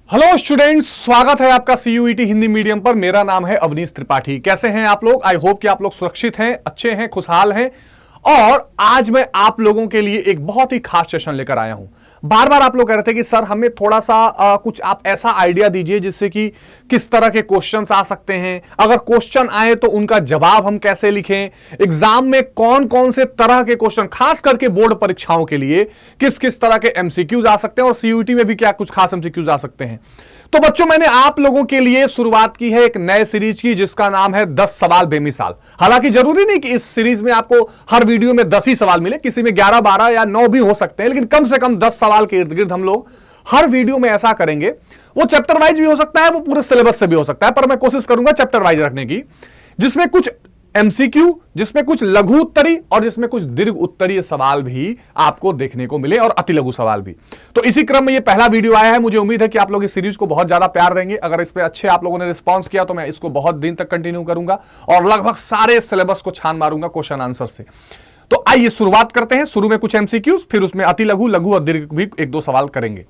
Hello students, स्वागत है आपका सीयूईटी हिंदी मीडियम पर। मेरा नाम है अवनीश त्रिपाठी। कैसे हैं आप लोग? आई होप कि आप लोग सुरक्षित हैं, अच्छे हैं, खुशहाल हैं। और आज मैं आप लोगों के लिए एक बहुत ही खास सेशन लेकर आया हूं। बार बार आप लोग कह रहे थे कि सर हमें थोड़ा सा कुछ आप ऐसा आइडिया दीजिए जिससे कि किस तरह के क्वेश्चंस आ सकते हैं, अगर क्वेश्चन आए तो उनका जवाब हम कैसे लिखें, एग्जाम में कौन कौन से तरह के क्वेश्चन, खास करके बोर्ड परीक्षाओं के लिए किस किस तरह के एमसीक्यूज आ सकते हैं और सीयूईटी में भी क्या कुछ खास एमसीक्यूज आ सकते हैं। तो बच्चों, मैंने आप लोगों के लिए शुरुआत की है एक नए सीरीज की जिसका नाम है 10 सवाल बेमिसाल। हालांकि जरूरी नहीं कि इस सीरीज में आपको हर वीडियो में 10 ही सवाल मिले, किसी में 11, 12 या 9 भी हो सकते हैं, लेकिन कम से कम 10 सवाल के इर्द गिर्द हम लोग हर वीडियो में ऐसा करेंगे। वो चैप्टर वाइज भी हो सकता है, वो पूरे सिलेबस से भी हो सकता है, पर मैं कोशिश करूंगा चैप्टर वाइज रखने की, जिसमें कुछ एमसीक्यू, जिसमें कुछ लघु उत्तरी और जिसमें कुछ दीर्घ उत्तरीय सवाल भी आपको देखने को मिले और अति लघु सवाल भी। तो इसी क्रम में ये पहला वीडियो आया है। मुझे उम्मीद है कि आप लोग इस सीरीज को बहुत ज्यादा प्यार देंगे। अगर इस पे अच्छे आप लोगों ने रिस्पांस किया तो मैं इसको बहुत दिन तक कंटिन्यू करूंगा और लगभग सारे सिलेबस को छान मारूंगा क्वेश्चन आंसर से। तो आइए शुरुआत करते हैं। शुरू में कुछ एमसीक्यूज, फिर उसमें अति लघु, लघु और दीर्घ भी एक दो सवाल करेंगे।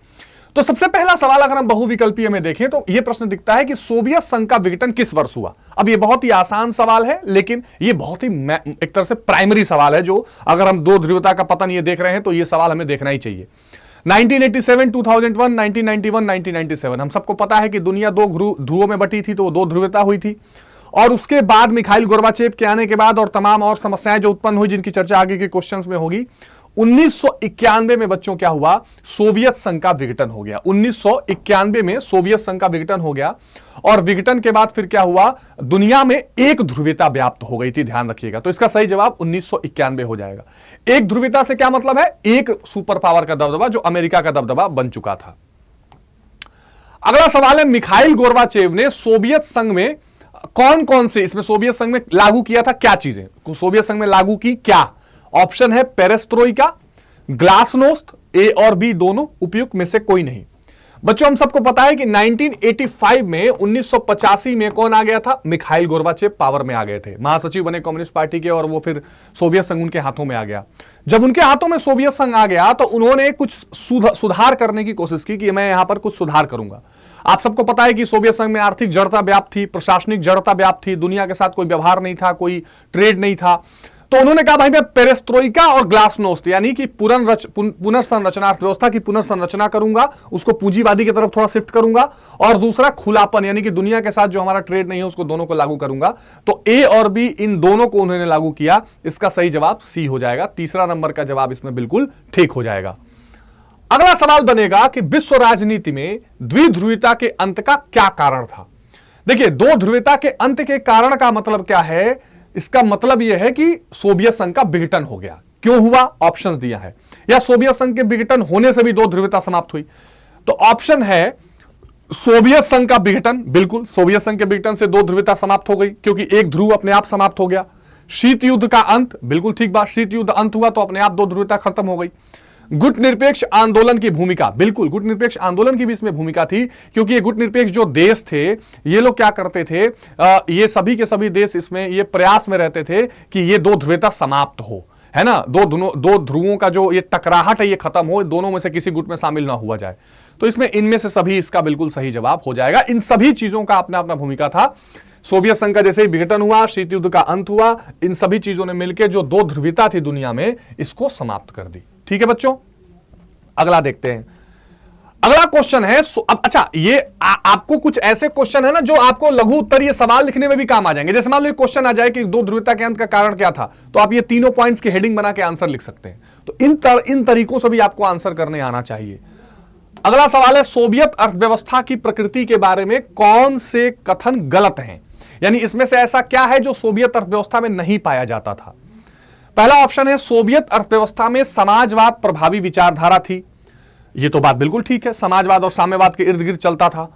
तो सबसे पहला सवाल अगर हम बहुविकल्पीय में देखें तो यह प्रश्न दिखता है कि सोवियत संघ का विघटन किस वर्ष हुआ। अब यह बहुत ही आसान सवाल है, लेकिन यह बहुत ही एक तरह से प्राइमरी सवाल है, जो अगर हम दो ध्रुवता का पतन ये देख रहे हैं तो यह सवाल हमें देखना ही चाहिए। 1987, 2001, 1991, 1997। हम सबको पता है कि दुनिया दो ध्रुवों में बटी थी, तो दो ध्रुवता हुई थी। और उसके बाद मिखाइल गोर्बाचेव के आने के बाद और तमाम और समस्याएं जो उत्पन्न हुई, जिनकी चर्चा आगे के क्वेश्चंस में होगी, 1991 में बच्चों क्या हुआ? सोवियत संघ का विघटन हो गया। 1991 में सोवियत संघ का विघटन हो गया और विघटन के बाद फिर क्या हुआ? दुनिया में एक ध्रुवीयता व्याप्त हो गई थी। ध्यान रखिएगा। तो इसका सही जवाब 1991 हो जाएगा। एक ध्रुवीयता से क्या मतलब है? एक सुपर पावर का दबदबा, जो अमेरिका का दबदबा बन चुका था। अगला सवाल है, मिखाइल गोर्बाचेव ने सोवियत संघ में कौन कौन से, इसमें सोवियत संघ में लागू किया था क्या चीजें? सोवियत संघ में लागू की क्या? ऑप्शन है पेरेस्ट्रोइका, ग्लासनोस्त, ए और बी दोनों, उपयुक्त में से कोई नहीं। बच्चों, हम सबको पता है कि 1985 में 1985 में कौन आ गया था? मिखाइल गोर्बाचेव पावर में आ गए थे, महासचिव बने कम्युनिस्ट पार्टी के, और वो फिर सोवियत संघ उनके हाथों में आ गया। जब उनके हाथों में सोवियत संघ आ गया तो उन्होंने कुछ सुधार करने की कोशिश की कि मैं यहां पर कुछ सुधार करूंगा। आप सबको पता है कि सोवियत संघ में आर्थिक जड़ता व्याप्त थी, प्रशासनिक जड़ता व्याप्त थी, दुनिया के साथ कोई व्यवहार नहीं था, कोई ट्रेड नहीं था। तो उन्होंने कहा भाई मैं पेरेस्ट्रोइका और ग्लासनोस्त, यानी कि पुनर्संरचना, अर्थव्यवस्था की पुनर्संरचना करूंगा, उसको पूंजीवादी की तरफ थोड़ा शिफ्ट करूंगा, और दूसरा खुलापन, यानी कि दुनिया के साथ जो हमारा ट्रेड नहीं है उसको दोनों को लागू करूंगा। तो ए और बी इन दोनों को उन्होंने लागू किया। इसका सही जवाब सी हो जाएगा। तीसरा नंबर का जवाब इसमें बिल्कुल ठीक हो जाएगा। अगला सवाल बनेगा कि विश्व राजनीति में द्विध्रुवीयता के अंत का क्या कारण था? देखिए, दो ध्रुवीयता के अंत के कारण का मतलब क्या है? इसका मतलब यह है कि सोवियत संघ का विघटन हो गया। क्यों हुआ? ऑप्शंस दिया है। या सोवियत संघ के विघटन होने से भी दो ध्रुवीयता समाप्त हुई? तो ऑप्शन है सोवियत संघ का विघटन, बिल्कुल सोवियत संघ के विघटन से दो ध्रुवीयता समाप्त हो गई, क्योंकि एक ध्रुव अपने आप समाप्त हो गया। शीत युद्ध का अंत, बिल्कुल ठीक बात, शीत युद्ध अंत हुआ तो अपने आप दो ध्रुवीयता खत्म हो गई। गुट निरपेक्ष आंदोलन की भूमिका, बिल्कुल गुट निरपेक्ष आंदोलन की भी इसमें भूमिका थी, क्योंकि ये गुट निरपेक्ष जो देश थे, ये लोग क्या करते थे, ये सभी के सभी देश इसमें ये प्रयास में रहते थे कि ये दो ध्रुवीयता समाप्त हो, है ना, दो ध्रुवों का जो ये टकराहट है ये खत्म हो, दोनों में से किसी गुट में शामिल ना हुआ जाए। तो इसमें इनमें से सभी इसका बिल्कुल सही जवाब हो जाएगा। इन सभी चीजों का अपना अपना भूमिका था। सोवियत संघ का जैसे ही विघटन हुआ, शीत युद्ध का अंत हुआ, इन सभी चीजों ने मिलकर जो दो ध्रुवीयता थी दुनिया में, इसको समाप्त कर दी। ठीक है बच्चों, अगला देखते हैं। अगला क्वेश्चन है, अब अच्छा, ये आपको कुछ ऐसे क्वेश्चन है ना जो आपको लघु उत्तरीय सवाल लिखने में भी काम आ जाएंगे। जैसे मान लो एक क्वेश्चन आ जाए कि दो ध्रुवीयता के अंत का कारण क्या था, तो आप ये तीनों पॉइंट्स की हेडिंग बना के आंसर लिख सकते हैं। तो इन तरीकों से भी आपको आंसर करने आना चाहिए। अगला सवाल है, सोवियत अर्थव्यवस्था की प्रकृति के बारे में कौन से कथन गलत हैं? यानी इसमें से ऐसा क्या है जो सोवियत अर्थव्यवस्था में नहीं पाया जाता था? पहला ऑप्शन है, सोवियत अर्थव्यवस्था में समाजवाद प्रभावी विचारधारा थी। यह तो बात बिल्कुल ठीक है, समाजवाद और साम्यवाद के इर्द गिर्द चलता था।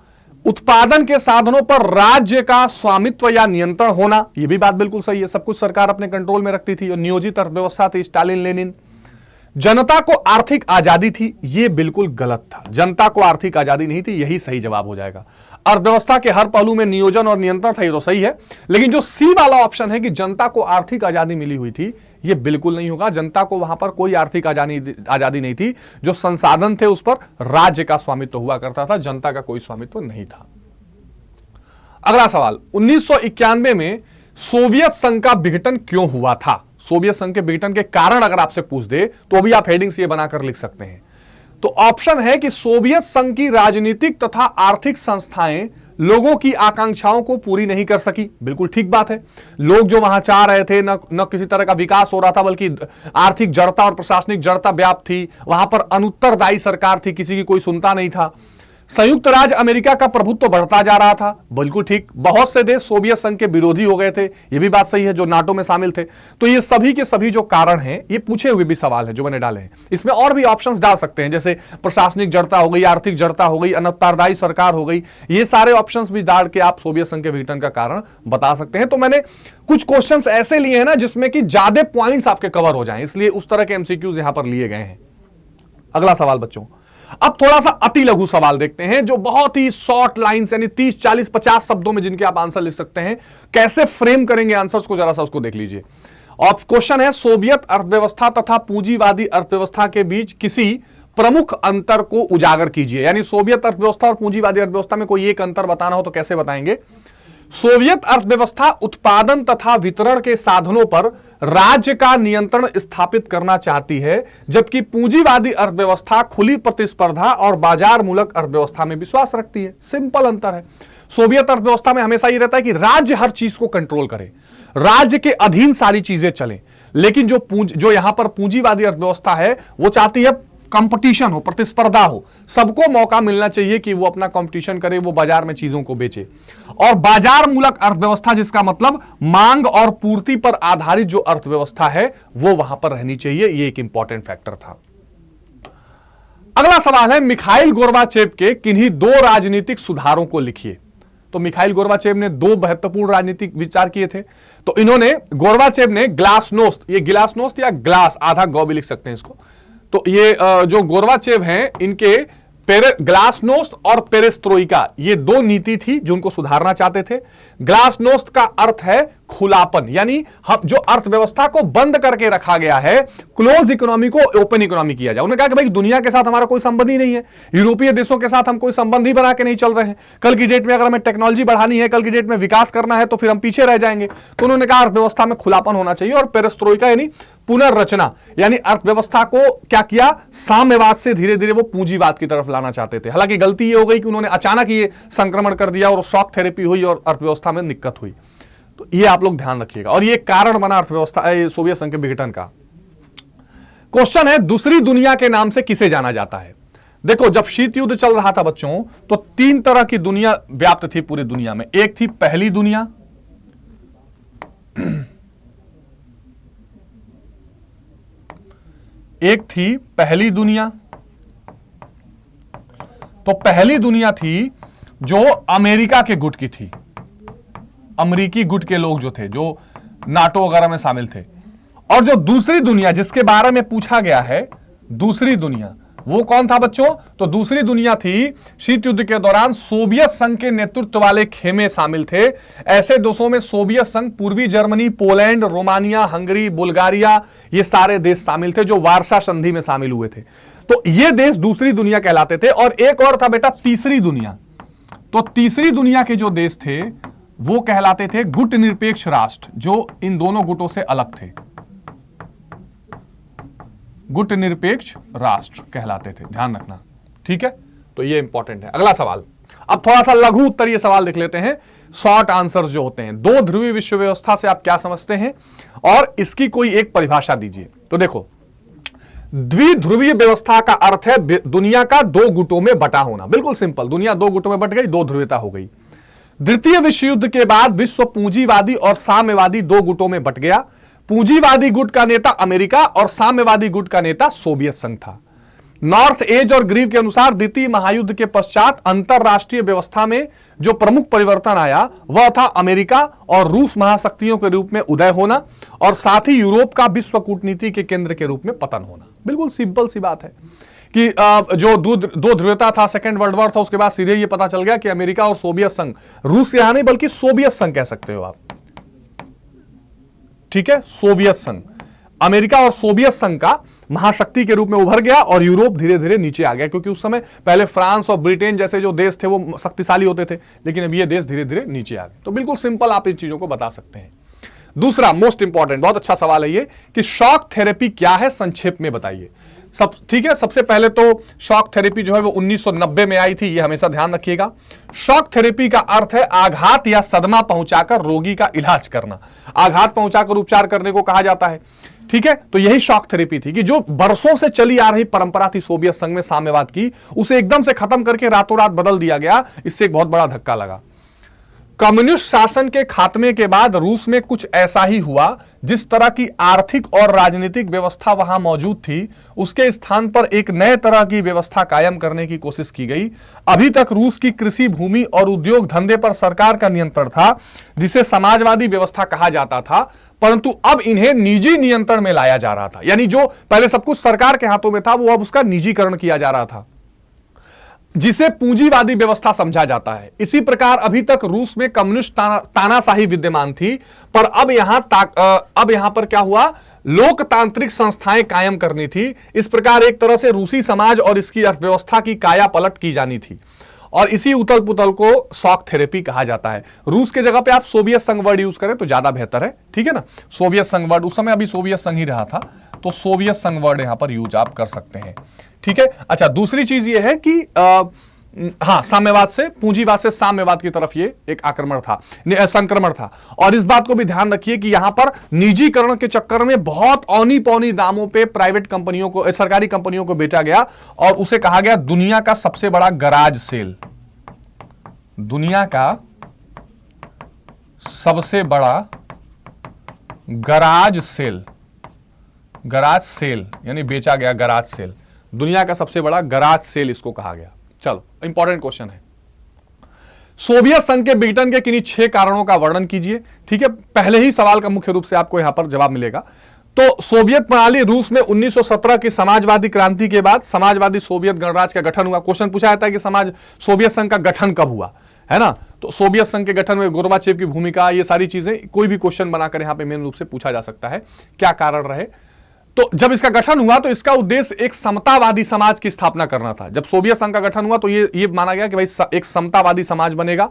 उत्पादन के साधनों पर राज्य का स्वामित्व या नियंत्रण होना, यह भी बात बिल्कुल सही है, सब कुछ सरकार अपने कंट्रोल में रखती थी और नियोजित अर्थव्यवस्था थी, स्टालिन लेनिन। जनता को आर्थिक आजादी थी, यह बिल्कुल गलत था, जनता को आर्थिक आजादी नहीं थी, यही सही जवाब हो जाएगा। अर्थव्यवस्था के हर पहलू में नियोजन और नियंत्रण था, ये तो सही है, लेकिन जो सी वाला ऑप्शन है कि जनता को आर्थिक आजादी मिली हुई थी, यह बिल्कुल नहीं होगा। जनता को वहां पर कोई आर्थिक आजादी नहीं थी। जो संसाधन थे उस पर राज्य का स्वामित्व हुआ करता था, जनता का कोई स्वामित्व नहीं था। अगला सवाल, 1991 में सोवियत संघ का विघटन क्यों हुआ था? सोवियत संघ के विघटन के कारण अगर आपसे पूछ दे तो भी आप हेडिंग से बनाकर लिख सकते हैं। तो ऑप्शन है कि सोवियत संघ की राजनीतिक तथा आर्थिक संस्थाएं लोगों की आकांक्षाओं को पूरी नहीं कर सकी। बिल्कुल ठीक बात है। लोग जो वहां चाह रहे थे, न किसी तरह का विकास हो रहा था, बल्कि आर्थिक जड़ता और प्रशासनिक जड़ता व्याप्त थी। वहां पर अनुत्तरदायी सरकार थी, किसी की कोई सुनता नहीं था। संयुक्त राज्य अमेरिका का प्रभुत्व बढ़ता जा रहा था। बिल्कुल ठीक। बहुत से देश सोवियत संघ के विरोधी हो गए थे, यह भी बात सही है, जो नाटो में शामिल थे। तो ये सभी के सभी जो कारण हैं, ये पूछे हुए भी सवाल है जो मैंने डाले हैं। इसमें और भी ऑप्शंस डाल सकते हैं, जैसे प्रशासनिक जड़ता हो गई, आर्थिक जड़ता हो गई, अनुत्तरदायी सरकार हो गई। ये सारे ऑप्शंस भी डाल के आप सोवियत संघ के विघटन का कारण बता सकते हैं। तो मैंने कुछ क्वेश्चंस ऐसे लिए हैं ना जिसमें कि ज्यादा पॉइंट्स आपके कवर हो जाएं, इसलिए उस तरह के एमसीक्यूज यहां पर लिए गए हैं। अगला सवाल बच्चों, अब थोड़ा सा अति लघु सवाल देखते हैं, जो बहुत ही शॉर्ट लाइंस यानी 30, 40, 50 शब्दों में जिनके आप आंसर लिख सकते हैं। कैसे फ्रेम करेंगे आंसर्स को, जरा सा उसको देख लीजिए। और क्वेश्चन है, सोवियत अर्थव्यवस्था तथा पूंजीवादी अर्थव्यवस्था के बीच किसी प्रमुख अंतर को उजागर कीजिए। यानी सोवियत अर्थव्यवस्था और पूंजीवादी अर्थव्यवस्था में कोई एक अंतर बताना हो तो कैसे बताएंगे? सोवियत अर्थव्यवस्था उत्पादन तथा वितरण के साधनों पर राज्य का नियंत्रण स्थापित करना चाहती है, जबकि पूंजीवादी अर्थव्यवस्था खुली प्रतिस्पर्धा और बाजार मूलक अर्थव्यवस्था में विश्वास रखती है। सिंपल अंतर है। सोवियत अर्थव्यवस्था में हमेशा यह रहता है कि राज्य हर चीज को कंट्रोल करे, राज्य के अधीन सारी चीजें चले। लेकिन जो यहां पर पूंजीवादी अर्थव्यवस्था है, वो चाहती है कंपटीशन हो, प्रतिस्पर्धा हो, सबको मौका मिलना चाहिए कि वो अपना कंपटीशन करे, वो बाजार में चीजों को बेचे। और बाजार मूलक अर्थव्यवस्था, जिसका मतलब मांग और पूर्ति पर आधारित जो अर्थव्यवस्था है, वो वहां पर रहनी चाहिए। ये एक इंपॉर्टेंट फैक्टर था। अगला सवाल है, मिखाइल गोर्बाचेव के किन्हीं 2 राजनीतिक सुधारों को लिखिए। तो मिखाइल गोर्बाचेव ने 2 महत्वपूर्ण राजनीतिक विचार किए थे। तो इन्होंने, गोर्बाचेव ने ग्लासनोस्त, ये गिलासनोस्त या ग्लास, आधा गौ भी लिख सकते हैं इसको। तो ये जो गोर्बाचेव हैं, इनके ग्लासनोस्त और पेरेस्ट्रोइका, ये 2 नीति थी जो उनको सुधारना चाहते थे। ग्लासनोस्त का अर्थ है खुलापन, यानी हम जो अर्थव्यवस्था को बंद करके रखा गया है, क्लोज इकोनॉमी को ओपन इकोनॉमी किया जाए। उन्होंने कहा कि भाई दुनिया के साथ हमारा कोई संबंध ही नहीं है, यूरोपीय देशों के साथ हम कोई संबंध ही बना के नहीं चल रहे हैं। कल की डेट में अगर हमें टेक्नोलॉजी बढ़ानी है, कल की डेट में विकास करना है, तो फिर हम पीछे रह जाएंगे। तो उन्होंने कहा अर्थव्यवस्था में खुलापन होना चाहिए। और पेरेस्ट्रोइका यानी पुनर्रचना, यानी अर्थव्यवस्था को क्या किया, साम्यवाद से धीरे धीरे वो पूंजीवाद की तरफ लाना चाहते थे। हालांकि गलती ये हो गई कि उन्होंने अचानक ये संक्रमण कर दिया और शॉक थेरेपी हुई और अर्थव्यवस्था में दिक्कत हुई। तो ये आप लोग ध्यान रखिएगा, और ये कारण बना अर्थव्यवस्था सोवियत संघ के विघटन का। क्वेश्चन है, दूसरी दुनिया के नाम से किसे जाना जाता है? देखो, जब शीत युद्ध चल रहा था बच्चों, तो 3 तरह की दुनिया व्याप्त थी पूरी दुनिया में। एक थी पहली दुनिया, एक थी पहली दुनिया। तो पहली दुनिया थी जो अमेरिका के गुट की थी, अमेरिकी गुट के लोग जो थे, जो नाटो वगैरह में शामिल थे। और जो दूसरी दुनिया जिसके बारे में पूछा गया है, दूसरी दुनिया, वो कौन था बच्चों? तो दूसरी दुनिया थी, शीत युद्ध के दौरान सोवियत संघ के नेतृत्व वाले खेमे शामिल थे। ऐसे देशों में सोवियत संघ, पूर्वी Germany, Poland, Romania, Hungary, Bulgaria, ये सारे देश शामिल थे जो वार्सा संधि में शामिल हुए थे। तो ये देश दूसरी दुनिया कहलाते थे। और एक और था बेटा तीसरी दुनिया। तो तीसरी दुनिया के जो देश थे वो कहलाते थे गुट निरपेक्ष राष्ट्र, जो इन दोनों गुटों से अलग थे। गुट निरपेक्ष राष्ट्र कहलाते थे, ध्यान रखना, ठीक है। तो ये इंपॉर्टेंट है। अगला सवाल, अब थोड़ा सा लघु उत्तरीय सवाल देख लेते हैं, शॉर्ट आंसर्स जो होते हैं। 2 ध्रुवीय विश्व व्यवस्था से आप क्या समझते हैं और इसकी कोई एक परिभाषा दीजिए। तो देखो, द्विध्रुवीय व्यवस्था का अर्थ है दुनिया का 2 गुटों में बटा होना। बिल्कुल सिंपल, दुनिया 2 गुटों में बट गई, 2 ध्रुवीयता हो गई। द्वितीय विश्व युद्ध के बाद विश्व पूंजीवादी और साम्यवादी 2 गुटों में बट गया। पूंजीवादी गुट का नेता अमेरिका और साम्यवादी गुट का नेता सोवियत संघ था। नॉर्थ एज और ग्रीव के अनुसार द्वितीय महायुद्ध के पश्चात अंतरराष्ट्रीय व्यवस्था में जो प्रमुख परिवर्तन आया वह था अमेरिका और रूस महाशक्तियों के रूप में उदय होना और साथ ही यूरोप का विश्व कूटनीति के केंद्र के रूप में पतन होना। बिल्कुल सिंपल सी बात है कि जो 2 ध्रुवीयता था, सेकेंड वर्ल्ड वॉर था, उसके बाद सीधे ये पता चल गया कि अमेरिका और सोवियत संघ, रूस यहां नहीं बल्कि सोवियत संघ कह सकते हो आप, ठीक है, सोवियत संघ। अमेरिका और सोवियत संघ का महाशक्ति के रूप में उभर गया और यूरोप धीरे धीरे नीचे आ गया, क्योंकि उस समय पहले फ्रांस और ब्रिटेन जैसे जो देश थे वो शक्तिशाली होते थे, लेकिन अब ये देश धीरे धीरे नीचे आ गए। तो बिल्कुल सिंपल आप इन चीजों को बता सकते हैं। दूसरा मोस्ट इंपॉर्टेंट, बहुत अच्छा सवाल है ये कि शॉक थेरेपी क्या है, संक्षेप में बताइए। सब ठीक है। सबसे पहले तो शॉक थेरेपी जो है वो 1990 में आई थी, ये हमेशा ध्यान रखिएगा। शॉक थेरेपी का अर्थ है आघात या सदमा पहुंचाकर रोगी का इलाज करना, आघात पहुंचाकर उपचार करने को कहा जाता है। ठीक है, तो यही शॉक थेरेपी थी कि जो बरसों से चली आ रही परंपरा थी सोवियत संघ में साम्यवाद की, उसे एकदम से खत्म करके रातों रात बदल दिया गया। इससे एक बहुत बड़ा धक्का लगा। कम्युनिस्ट शासन के खात्मे के बाद रूस में कुछ ऐसा ही हुआ। जिस तरह की आर्थिक और राजनीतिक व्यवस्था वहां मौजूद थी, उसके स्थान पर एक नए तरह की व्यवस्था कायम करने की कोशिश की गई। अभी तक रूस की कृषि भूमि और उद्योग धंधे पर सरकार का नियंत्रण था, जिसे समाजवादी व्यवस्था कहा जाता था, परंतु अब इन्हें निजी नियंत्रण में लाया जा रहा था। यानी जो पहले सब कुछ सरकार के हाथों में था, वो अब उसका निजीकरण किया जा रहा था, जिसे पूंजीवादी व्यवस्था समझा जाता है। इसी प्रकार अभी तक रूस में कम्युनिस्ट तानाशाही विद्यमान थी, पर अब यहां पर क्या हुआ, लोकतांत्रिक संस्थाएं कायम करनी थी। इस प्रकार एक तरह से रूसी समाज और इसकी अर्थव्यवस्था की काया पलट की जानी थी, और इसी उथल पुथल को शॉक थेरेपी कहा जाता है। रूस के जगह पे आप सोवियत संघ वर्ड यूज करें तो ज्यादा बेहतर है, ठीक है ना। सोवियत संघ वर्ड, उस समय अभी सोवियत संघ ही रहा था, तो सोवियत संघ वर्ड यहां पर यूज आप कर सकते हैं, ठीक है। अच्छा, दूसरी चीज ये है कि साम्यवाद से पूंजीवाद से साम्यवाद की तरफ ये एक आक्रमण था, संक्रमण था। और इस बात को भी ध्यान रखिए कि यहां पर निजीकरण के चक्कर में बहुत औनी पौनी दामों पे प्राइवेट कंपनियों को, सरकारी कंपनियों को बेचा गया, और उसे कहा गया दुनिया का सबसे बड़ा गराज सेल। दुनिया का सबसे बड़ा गराज सेल, गराज सेल यानी बेचा गया गराज सेल, दुनिया का सबसे बड़ा गराज सेल इसको कहा गया। चलो, इंपॉर्टेंट क्वेश्चन है। सोवियत संघ के विघटन के किन्हीं 6 कारणों का वर्णन कीजिए, ठीक है। पहले ही सवाल का मुख्य रूप से आपको यहां पर जवाब मिलेगा। तो सोवियत प्रणाली रूस में 1917 की समाजवादी क्रांति के बाद समाजवादी सोवियत गणराज्य का गठन हुआ। क्वेश्चन पूछा जाता है कि सोवियत संघ का गठन कब हुआ, है ना। तो सोवियत संघ के गठन में गोर्बाचेव की भूमिका, ये सारी चीजें कोई भी क्वेश्चन बनाकर यहां पे मेन रूप से पूछा जा सकता है, क्या कारण रहे। तो जब इसका गठन हुआ तो इसका उद्देश्य एक समतावादी समाज की स्थापना करना था। जब सोवियत संघ का गठन हुआ तो ये माना गया कि भाई एक समतावादी समाज बनेगा।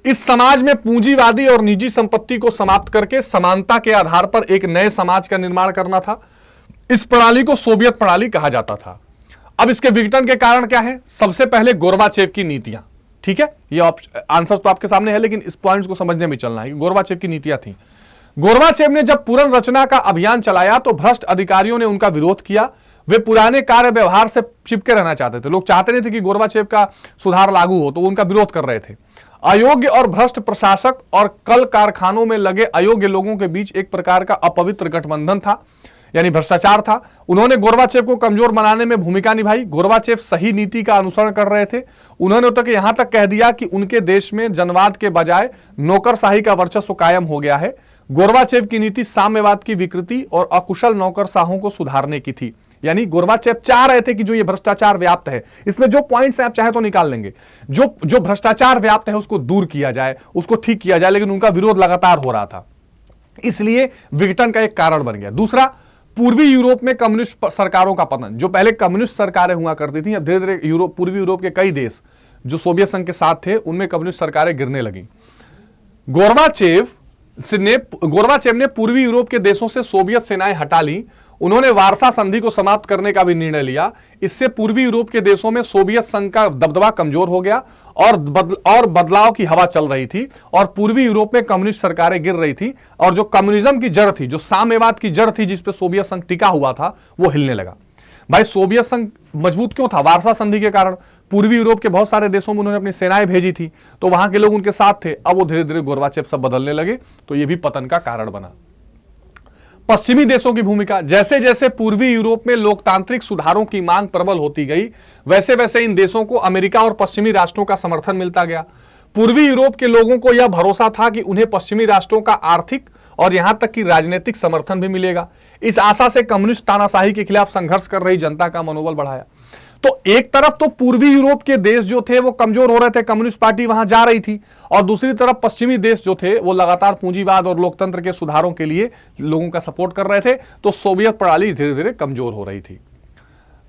इस समाज में पूंजीवादी और निजी संपत्ति को समाप्त करके समानता के आधार पर एक नए समाज का निर्माण करना था। इस प्रणाली को सोवियत प्रणाली कहा जाता था। अब इसके विघटन के कारण क्या है? सबसे पहले गोर्बाचेव की नीतियां, ठीक है। ये आंसर तो आपके सामने है, लेकिन इस पॉइंट्स को समझने में चलना है कि गोर्बाचेव की नीतियां थी। गोर्बाचेव ने जब पुनर्रचना का अभियान चलाया तो भ्रष्ट अधिकारियों ने उनका विरोध किया। वे पुराने कार्य व्यवहार से चिपके रहना चाहते थे। लोग चाहते नहीं थे कि गोर्बाचेव का सुधार लागू हो, तो उनका विरोध कर रहे थे। अयोग्य और भ्रष्ट प्रशासक और कल कारखानों में लगे अयोग्य लोगों के बीच एक प्रकार का अपवित्र गठबंधन था, यानी भ्रष्टाचार था। उन्होंने गोर्बाचेव को कमजोर बनाने में भूमिका निभाई। गोर्बाचेव सही नीति का अनुसरण कर रहे थे। उन्होंने तक यहां तक कह दिया कि उनके देश में जनवाद के बजाय नौकरशाही का वर्चस्व कायम हो गया है। गोर्बाचेव की नीति साम्यवाद की विकृति और अकुशल नौकरशाहों को सुधारने की थी। यानी गोर्बाचेव चाह रहे थे कि जो ये भ्रष्टाचार व्याप्त है, इसमें जो पॉइंट्स हैं आप चाहे तो निकाल लेंगे, जो भ्रष्टाचार व्याप्त है उसको दूर किया जाए, उसको ठीक किया जाए, लेकिन उनका विरोध लगातार हो रहा था, इसलिए विघटन का एक कारण बन गया। दूसरा, पूर्वी यूरोप में कम्युनिस्ट सरकारों का पतन। जो पहले कम्युनिस्ट सरकारें हुआ करती थी, अब धीरे धीरे पूर्वी यूरोप के कई देश जो सोवियत संघ के साथ थे उनमें कम्युनिस्ट सरकारें गिरने लगी। गोर्बाचेव ने पूर्वी यूरोप के देशों से सोवियत सेनाएं हटा ली। उन्होंने वार्सा संधि को समाप्त करने का भी निर्णय लिया। इससे पूर्वी यूरोप के देशों में सोवियत संघ का दबदबा कमजोर हो गया और बदलाव की हवा चल रही थी, और पूर्वी यूरोप में कम्युनिस्ट सरकारें गिर रही थी, और जो कम्युनिज्म की जड़ थी, जो साम्यवाद की जड़ थी, जिस पे सोवियत संघ टिका हुआ था, वो हिलने लगा। भाई सोवियत संघ मजबूत क्यों था? वार्सा संधि के कारण। पूर्वी यूरोप के बहुत सारे देशों में उन्होंने अपनी सेनाएं भेजी थी, तो वहां के लोग उनके साथ थे। अब वो धीरे धीरे गोर्बाचेव सब बदलने लगे, तो ये भी पतन का कारण बना। पश्चिमी देशों की भूमिका। जैसे जैसे पूर्वी यूरोप में लोकतांत्रिक सुधारों की मांग प्रबल होती गई, वैसे वैसे इन देशों को अमेरिका और पश्चिमी राष्ट्रों का समर्थन मिलता गया। पूर्वी यूरोप के लोगों को यह भरोसा था कि उन्हें पश्चिमी राष्ट्रों का आर्थिक और यहां तक कि राजनीतिक समर्थन भी मिलेगा। इस आशा से कम्युनिस्ट तानाशाही के खिलाफ संघर्ष कर रही जनता का मनोबल बढ़ाया। तो एक तरफ तो पूर्वी यूरोप के देश जो थे वो कमजोर हो रहे थे, कम्युनिस्ट पार्टी वहां जा रही थी, और दूसरी तरफ पश्चिमी देश जो थे वो लगातार पूंजीवाद और लोकतंत्र के सुधारों के लिए लोगों का सपोर्ट कर रहे थे। तो सोवियत प्रणाली धीरे धीरे कमजोर हो रही थी।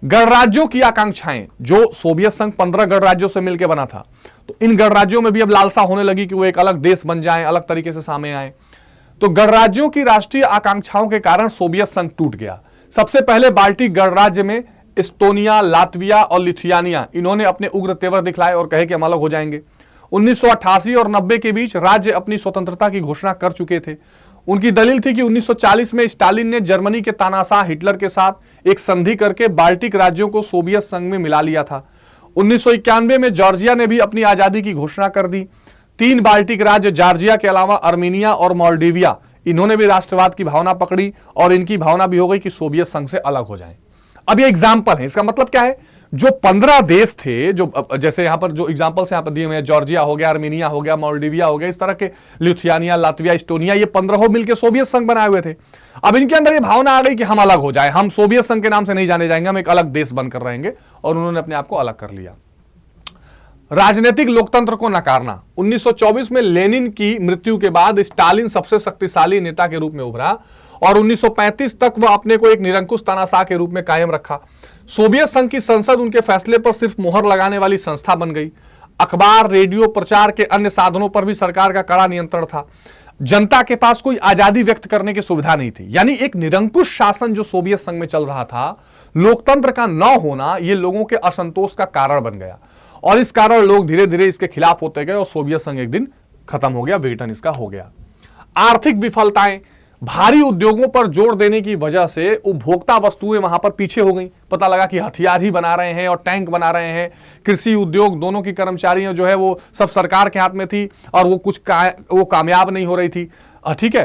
गणराज्यों की आकांक्षाएं, जो सोवियत संघ 15 गणराज्यों से मिलकर बना था, तो इन गणराज्यों में भी अब लालसा होने लगी कि वो एक अलग देश बन जाएं, अलग तरीके से सामने आए। तो गणराज्यों की राष्ट्रीय आकांक्षाओं के कारण सोवियत संघ टूट गया। सबसे पहले बाल्टिक गणराज्य में एस्टोनिया, लातविया और लिथुआनिया, इन्होंने अपने उग्र तेवर दिखलाए और कहे कि हम अलग हो जाएंगे। 1988 और 90 के बीच राज्य अपनी स्वतंत्रता की घोषणा कर चुके थे। उनकी दलील थी कि 1940 में स्टालिन ने जर्मनी के तानाशाह हिटलर के साथ एक संधि करके बाल्टिक राज्यों को सोवियत संघ में मिला लिया था। 1991 में जॉर्जिया ने भी अपनी आजादी की घोषणा कर दी। 3 बाल्टिक राज्य जॉर्जिया के अलावा अर्मीनिया और मोल्डोविया, इन्होंने भी राष्ट्रवाद की भावना पकड़ी और इनकी भावना भी हो गई कि सोवियत संघ से अलग हो जाएं। अब ये एग्जाम्पल है, इसका मतलब क्या है, जो 15 देश थे, जो जैसे यहां पर जो एग्जाम्पल्स यहां पर दिए हुए हैं, जॉर्जिया हो गया, अर्मीनिया हो गया, मोल्डोविया हो गया, इस तरह के लिथुआनिया, लातविया, एस्टोनिया, ये 15 मिलकर सोवियत संघ बनाए हुए थे। अब इनके अंदर ये भावना आ गई कि हम अलग हो जाए, हम सोवियत संघ के नाम से नहीं जाने जाएंगे, हम एक अलग देश बनकर रहेंगे, और उन्होंने अपने आप को अलग कर लिया। राजनीतिक लोकतंत्र को नकारना। 1924 में लेनिन की मृत्यु के बाद स्टालिन सबसे शक्तिशाली नेता के रूप में उभरा और 1935 तक वह अपने को एक निरंकुश तानाशाह के रूप में कायम रखा। सोवियत संघ की संसद उनके फैसले पर सिर्फ मुहर लगाने वाली संस्था बन गई। अखबार, रेडियो, प्रचार के अन्य साधनों पर भी सरकार का कड़ा नियंत्रण था। जनता के पास कोई आजादी व्यक्त करने की सुविधा नहीं थी। यानी एक निरंकुश शासन जो सोवियत संघ में चल रहा था, लोकतंत्र का न होना, यह लोगों के असंतोष का कारण बन गया और इस कारण लोग धीरे धीरे इसके खिलाफ होते गए और सोवियत संघ एक दिन खत्म हो गया, विघटन इसका हो गया। आर्थिक विफलताएं, भारी उद्योगों पर जोर देने की वजह से उपभोक्ता वस्तुएं वहां पर पीछे हो गई। पता लगा कि हथियार ही बना रहे हैं और टैंक बना रहे हैं। कृषि उद्योग दोनों की कर्मचारियां जो है वो सब सरकार के हाथ में थी और वो कामयाब नहीं हो रही थी। ठीक है।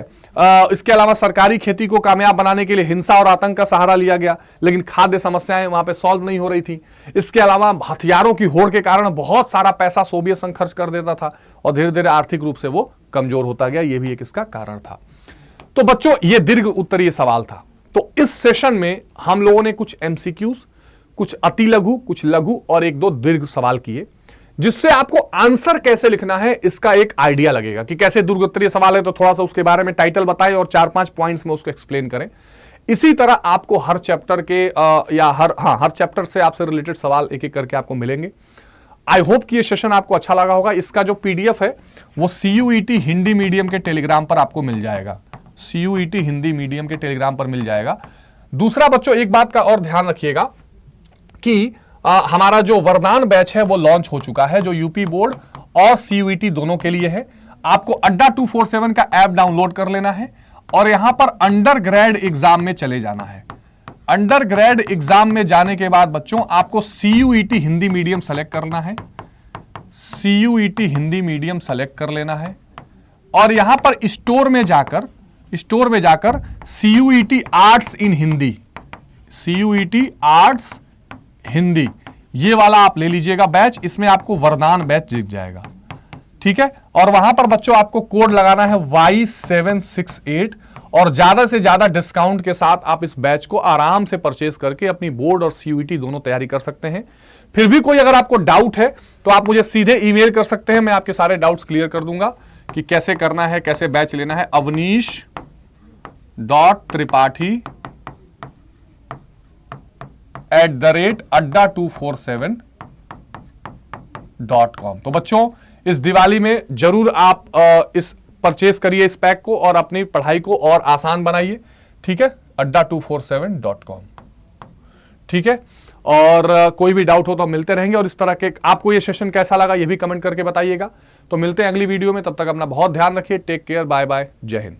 इसके अलावा सरकारी खेती को कामयाब बनाने के लिए हिंसा और आतंक का सहारा लिया गया, लेकिन खाद्य समस्याएं वहां पे सॉल्व नहीं हो रही थी। इसके अलावा हथियारों की होड़ के कारण बहुत सारा पैसा सोवियत संघ खर्च कर देता था और धीरे धीरे आर्थिक रूप से वो कमजोर होता गया। ये भी एक इसका कारण था। तो बच्चों, ये दीर्घ उत्तरीय सवाल था। तो इस सेशन में हम लोगों ने कुछ एमसीक्यूज, कुछ अति लघु, कुछ लघु और 1-2 दीर्घ सवाल किए, जिससे आपको आंसर कैसे लिखना है इसका एक आइडिया लगेगा कि कैसे दीर्घ उत्तरीय सवाल है तो थोड़ा सा उसके बारे में टाइटल बताएं और 4-5 पॉइंट्स में उसको एक्सप्लेन करें। इसी तरह आपको हर चैप्टर के हर चैप्टर से आपसे रिलेटेड सवाल एक एक करके आपको मिलेंगे। आई होप कि ये सेशन आपको अच्छा लगा होगा। इसका जो पीडीएफ है वो CUET हिंदी मीडियम के टेलीग्राम पर आपको मिल जाएगा। CUET हिंदी मीडियम के टेलीग्राम पर मिल जाएगा। दूसरा बच्चों, एक बात का और ध्यान रखिएगा कि हमारा जो वरदान बैच है वो लॉन्च हो चुका है, जो यूपी बोर्ड और CUET दोनों के लिए है। आपको अड्डा 247 का ऐप डाउनलोड कर लेना है और यहां पर अंडर ग्रेड एग्जाम में चले जाना है। अंडर ग्रेड एग्जाम में जाने के बाद बच्चों आपको CUET हिंदी मीडियम सेलेक्ट करना है। CUET हिंदी मीडियम सेलेक्ट कर लेना है और यहां पर स्टोर में जाकर CUET आर्ट्स इन हिंदी, CUET आर्ट्स हिंदी, ये वाला आप ले लीजिएगा बैच। इसमें आपको वरदान बैच दिख जाएगा, ठीक है। और वहां पर बच्चों आपको कोड लगाना है Y768 और ज्यादा से ज्यादा डिस्काउंट के साथ आप इस बैच को आराम से परचेज करके अपनी बोर्ड और CUET दोनों तैयारी कर सकते हैं। फिर भी कोई अगर आपको डाउट है तो आप मुझे सीधे ईमेल कर सकते हैं, मैं आपके सारे डाउट्स क्लियर कर दूंगा कि कैसे करना है, कैसे बैच लेना है। avnish.tripathi@adda247.com। तो बच्चों, इस दिवाली में जरूर आप इस परचेज करिए इस पैक को और अपनी पढ़ाई को और आसान बनाइए, ठीक है। adda247.com, ठीक है। और कोई भी डाउट हो तो मिलते रहेंगे और इस तरह के आपको ये सेशन कैसा लगा ये भी कमेंट करके बताइएगा। तो मिलते हैं अगली वीडियो में, तब तक अपना बहुत ध्यान रखिए। टेक केयर, बाय बाय, जय हिंद।